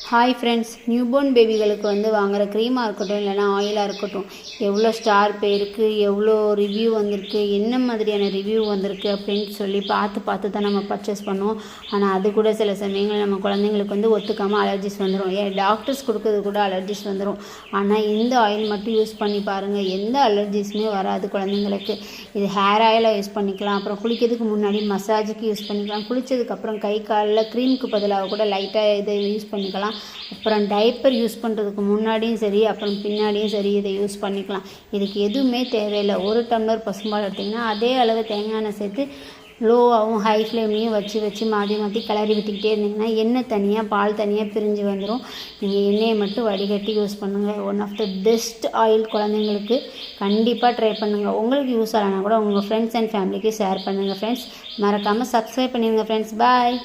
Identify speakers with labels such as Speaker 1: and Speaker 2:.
Speaker 1: Hi friends, newborn பேபிகளுக்கு வாங்குகிற க்ரீமாக இருக்கட்டும் இல்லைனா ஆயிலாக இருக்கட்டும், எவ்வளோ ஸ்டார் போயிருக்கு, எவ்வளோ ரிவ்யூ வந்திருக்கு, என்ன மாதிரியான ரிவ்யூ வந்திருக்கு அப்படின்னு சொல்லி பார்த்து தான் நம்ம பர்ச்சேஸ் பண்ணுவோம். ஆனால் அது கூட சில சமயங்கள் நம்ம குழந்தைங்களுக்கு ஒத்துக்காமல் அலர்ஜிஸ் வந்துடும். டாக்டர்ஸ் கொடுக்கறது கூட அலர்ஜிஸ் வந்துடும். ஆனால் இந்த ஆயில் மட்டும் யூஸ் பண்ணி பாருங்கள், எந்த அலர்ஜிஸுமே வராது குழந்தைங்களுக்கு. இது ஹேர் ஆயிலாக யூஸ் பண்ணிக்கலாம், அப்புறம் குளிக்கிறதுக்கு முன்னாடி மசாஜுக்கு யூஸ் பண்ணிக்கலாம், குளித்ததுக்கப்புறம் கை காலில் க்ரீமுக்கு பதிலாக கூட லைட்டாக இதை யூஸ் பண்ணிக்கலாம். அப்புறம் டைப்பர் யூஸ் பண்ணுறதுக்கு முன்னாடியும் சரி, அப்புறம் பின்னாடியும் சரி இதை யூஸ் பண்ணிக்கலாம். இதுக்கு எதுவுமே தேவையில்லை. 1 டம்ளர் பசும்பால் எடுத்திங்கன்னா அதே அளவு தேங்காய் எண்ணெய் சேர்த்து லோவாகவும் ஹை ஃப்ளேம்லேயும் வச்சு மாற்றி கிளறி விட்டுக்கிட்டே இருந்தீங்கன்னா எண்ணெய் தனியாக பால் தனியாக பிரிஞ்சு வந்துடும். நீங்கள் எண்ணெயை மட்டும் வடிகட்டி யூஸ் பண்ணுங்கள். One of the best oil. குழந்தைங்களுக்கு கண்டிப்பாக ட்ரை பண்ணுங்கள். உங்களுக்கு யூஸ் ஆகலைன்னா கூட உங்கள் ஃப்ரெண்ட்ஸ் அண்ட் ஃபேமிலிக்கு ஷேர் பண்ணுங்கள். ஃப்ரெண்ட்ஸ், மறக்காமல் சப்ஸ்கிரைப் பண்ணிடுங்க. ஃப்ரெண்ட்ஸ், பாய்.